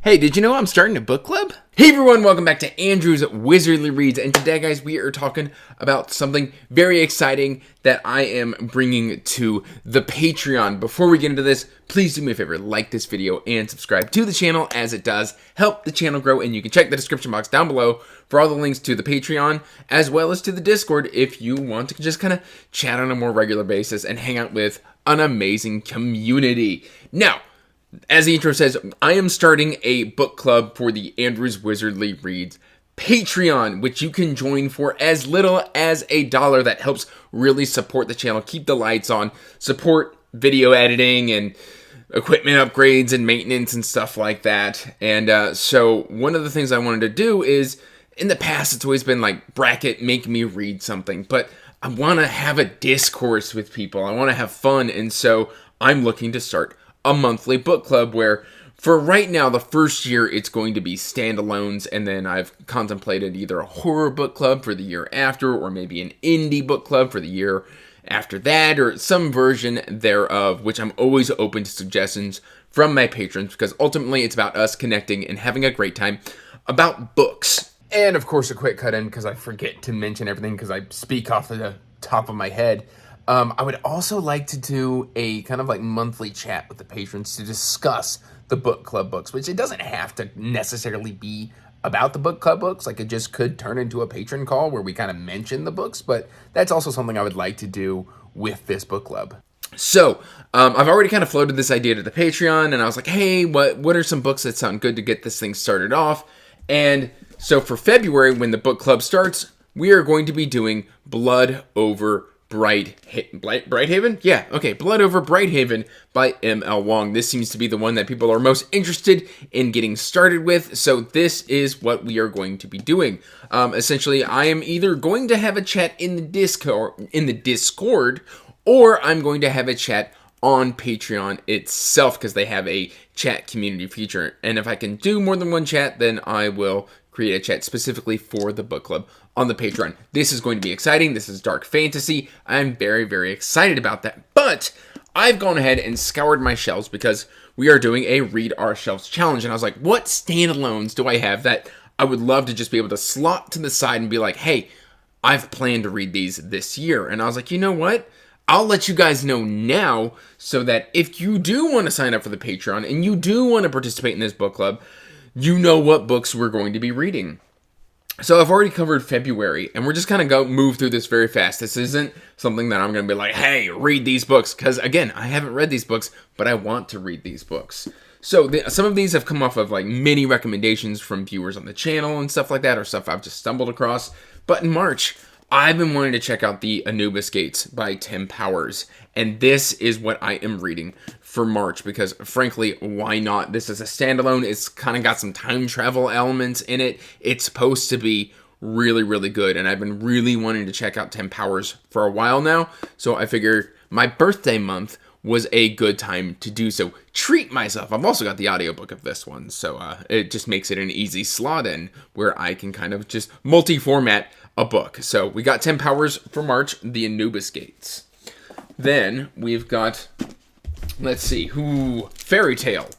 Hey, did you know I'm starting a book club? Hey everyone, welcome back to Andrew's Wizardly Reads, and today guys we are talking about something very exciting that I am bringing to the Patreon. Before we get into this, please do me a favor, like this video and subscribe to the channel as it does help the channel grow, and you can check the description box down below for all the links to the Patreon as well as to the Discord if you want to just kind of chat on a more regular basis and hang out with an amazing community. Now, as the intro says, I am starting a book club for the Andrew's Wizardly Reads Patreon, which you can join for as little as $1. That helps really support the channel, keep the lights on, support video editing and equipment upgrades and maintenance and stuff like that. And so one of the things I wanted to do is, in the past, it's always been like, bracket, make me read something. But I want to have a discourse with people. I want to have fun. And so I'm looking to start a monthly book club where, for right now, the first year, it's going to be standalones, and then I've contemplated either a horror book club for the year after, or maybe an indie book club for the year after that, or some version thereof, which I'm always open to suggestions from my patrons, because ultimately it's about us connecting and having a great time about books. And of course, a quick cut in, because I forget to mention everything, because I speak off the top of my head. I would also like to do a kind of like monthly chat with the patrons to discuss the book club books, which it doesn't have to necessarily be about the book club books. Like, it just could turn into a patron call where we kind of mention the books, but that's also something I would like to do with this book club. So, I've already kind of floated this idea to the Patreon, and I was like, hey, what are some books that sound good to get this thing started off? And so for February, when the book club starts, we are going to be doing Blood Over Brighthaven? Yeah, okay. Blood Over Brighthaven by M.L. Wong. This seems to be the one that people are most interested in getting started with, so this is what we are going to be doing. Essentially, I am either going to have a chat in the Discord, or I'm going to have a chat on Patreon itself, because they have a chat community feature. And if I can do more than one chat, then I will create a chat specifically for the book club on the Patreon. This is going to be exciting. This is dark fantasy. I'm very, very excited about that. But I've gone ahead and scoured my shelves because we are doing a Read Our Shelves challenge. And I was like, what standalones do I have that I would love to just be able to slot to the side and be like, hey, I've planned to read these this year. And I was like, you know what? I'll let you guys know now, so that if you do want to sign up for the Patreon and you do want to participate in this book club, you know what books we're going to be reading. So I've already covered February, and we're just kind of move through this very fast. This isn't something that I'm going to be like, hey, read these books, because again, I haven't read these books, but I want to read these books. So some of these have come off of like many recommendations from viewers on the channel and stuff like that, or stuff I've just stumbled across. But in March, I've been wanting to check out the Anubis Gates by Tim Powers, and this is what I am reading for March, because frankly, why not? This is a standalone. It's kind of got some time travel elements in it. It's supposed to be really, really good, and I've been really wanting to check out Tim Powers for a while now, so I figured my birthday month was a good time to do so. Treat myself. I've also got the audiobook of this one, so it just makes it an easy slot in where I can kind of just multi-format a book. So we got Tim Powers for March, the Anubis Gates. Then we've got, let's see, Fairy Tale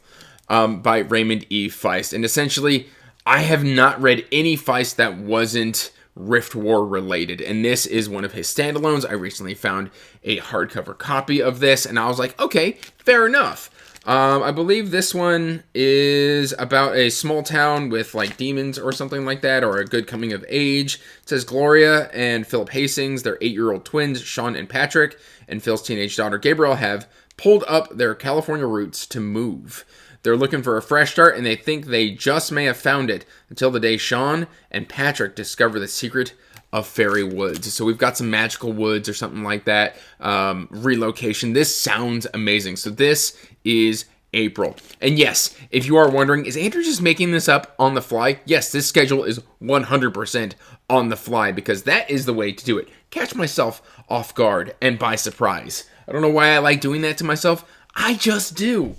by Raymond E. Feist. And essentially, I have not read any Feist that wasn't Rift War related, and this is one of his standalones. I recently found a hardcover copy of this, and I was like, okay, fair enough. I believe this one is about a small town with like demons or something like that, or a good coming of age. It says Gloria and Philip Hastings, their 8-year-old twins, Sean and Patrick, and Phil's teenage daughter Gabriel have pulled up their California roots to move. They're looking for a fresh start, and they think they just may have found it until the day Sean and Patrick discover the secret of fairy woods. So we've got some magical woods or something like that. Relocation. This sounds amazing. So this is April. And yes, if you are wondering, is Andrew just making this up on the fly? Yes, this schedule is 100% on the fly, because that is the way to do it. Catch myself off guard and by surprise. I don't know why I like doing that to myself. I just do.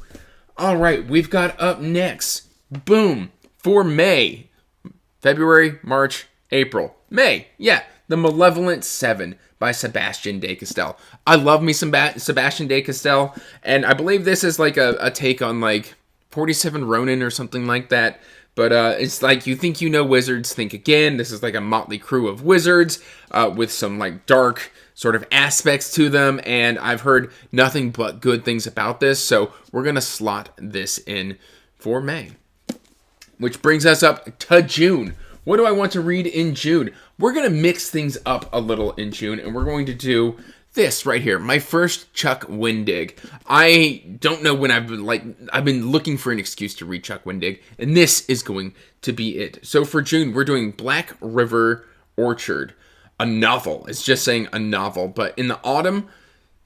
All right, we've got up next, boom, for May, February, March, April, May, yeah, The Malevolent Seven by Sebastian de Castell. I love me some Sebastian de Castell, and I believe this is like a take on like 47 Ronin or something like that. But it's like you think you know wizards, think again. This is like a motley crew of wizards with some like dark sort of aspects to them. And I've heard nothing but good things about this. So we're going to slot this in for May. Which brings us up to June. What do I want to read in June? We're going to mix things up a little in June. And we're going to do this right here, my first Chuck Wendig. I don't know when I've been looking for an excuse to read Chuck Wendig, and this is going to be it. So for June, we're doing Black River Orchard, a novel. It's just saying a novel, but in the autumn,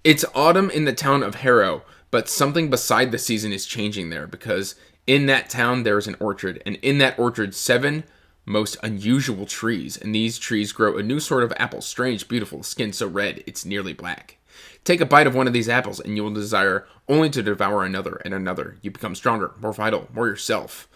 it's autumn in the town of Harrow, but something beside the season is changing there because in that town there is an orchard, and in that orchard, 7 most unusual trees, and these trees grow a new sort of apple, strange, beautiful, skin so red it's nearly black. Take a bite of one of these apples and you will desire only to devour another and another. You become stronger, more vital, more yourself.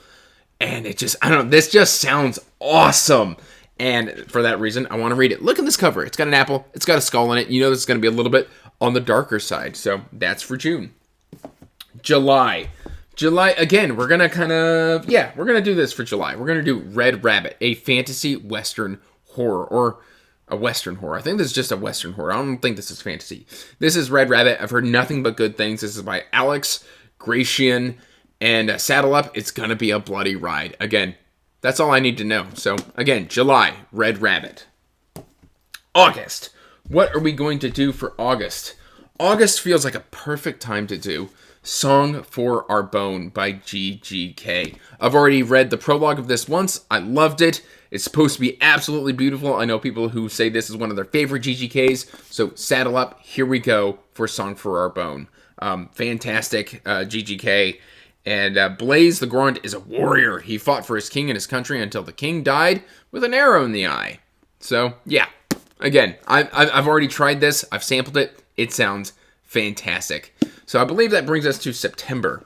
And it just, I don't know, this just sounds awesome. And for that reason, I want to read it. Look at this cover. It's got an apple. It's got a skull in it. You know this is going to be a little bit on the darker side. So that's for June. July, again, we're going to do this for July. We're going to do Red Rabbit, a fantasy Western horror, or a Western horror. I think this is just a Western horror. I don't think this is fantasy. This is Red Rabbit. I've heard nothing but good things. This is by Alex Gratian, and saddle up. It's going to be a bloody ride. Again, that's all I need to know. So, again, July, Red Rabbit. August. What are we going to do for August? August feels like a perfect time to do Song for Our Bone by GGK. I've already read the prologue of this once. I loved it. It's supposed to be absolutely beautiful. I know people who say this is one of their favorite GGKs. So saddle up. Here we go for Song for Our Bone. Fantastic GGK. And Blaze the Grunt is a warrior. He fought for his king and his country until the king died with an arrow in the eye. So, yeah. Again, I've already tried this. I've sampled it. It sounds fantastic. So I believe that brings us to September.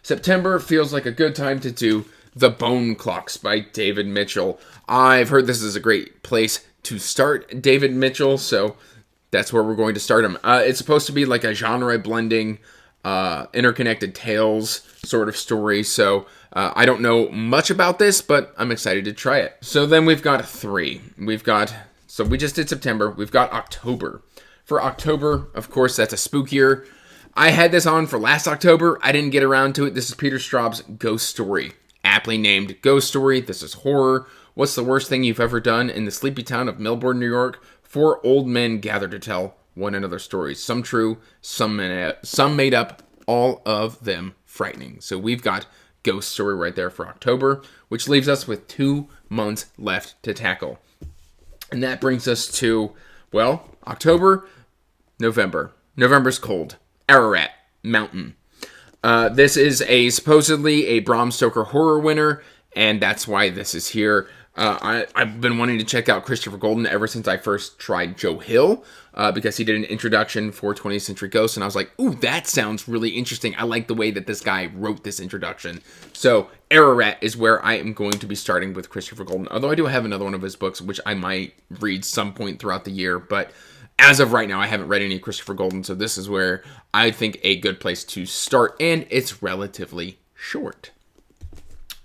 September feels like a good time to do The Bone Clocks by David Mitchell. I've heard this is a great place to start David Mitchell, so that's where we're going to start him. It's supposed to be like a genre blending, interconnected tales sort of story, so I don't know much about this, but I'm excited to try it. So then we've got 3. So we just did September. We've got October. For October, of course, that's a spookier. I had this on for last October. I didn't get around to it. This is Peter Straub's Ghost Story. Aptly named Ghost Story. This is horror. What's the worst thing you've ever done? In the sleepy town of Melbourne, New York, 4 old men gather to tell one another stories. Some true, some made up, all of them frightening. So we've got Ghost Story right there for October, which leaves us with 2 months left to tackle. And that brings us to, well, October, November. November's cold. Ararat Mountain. This is supposedly a Bram Stoker horror winner, and that's why this is here. I've been wanting to check out Christopher Golden ever since I first tried Joe Hill, because he did an introduction for 20th Century Ghosts, and I was like, ooh, that sounds really interesting. I like the way that this guy wrote this introduction. So Ararat is where I am going to be starting with Christopher Golden, although I do have another one of his books, which I might read some point throughout the year, but as of right now, I haven't read any Christopher Golden, so this is where I think a good place to start, and it's relatively short.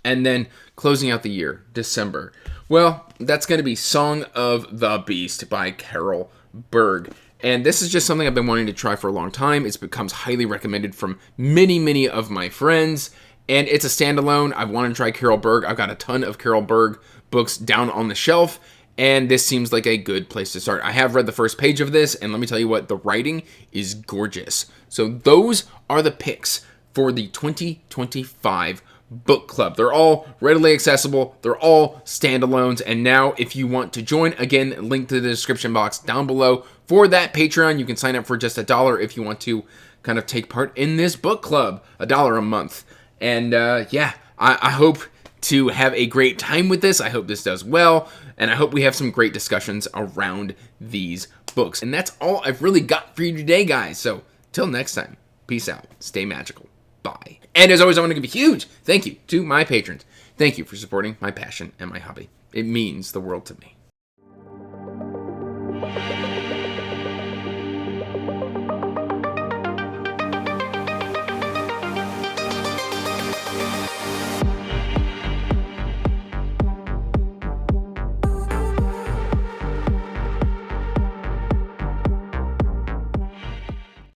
And then closing out the year, December. Well, that's going to be Song of the Beast by Carol Berg. And this is just something I've been wanting to try for a long time. It's becomes highly recommended from many, many of my friends. And it's a standalone. I want to try Carol Berg. I've got a ton of Carol Berg books down on the shelf. And this seems like a good place to start. I have read the first page of this, and let me tell you what, the writing is gorgeous. So those are the picks for the 2025 book club. They're all readily accessible. They're all standalones. And now if you want to join, again, link to the description box down below. For that Patreon, you can sign up for just $1 if you want to kind of take part in this book club. $1 a month. And I hope to have a great time with this. I hope this does well. And I hope we have some great discussions around these books. And that's all I've really got for you today, guys. So till next time, peace out. Stay magical. Bye. And as always, I want to give a huge thank you to my patrons. Thank you for supporting my passion and my hobby. It means the world to me.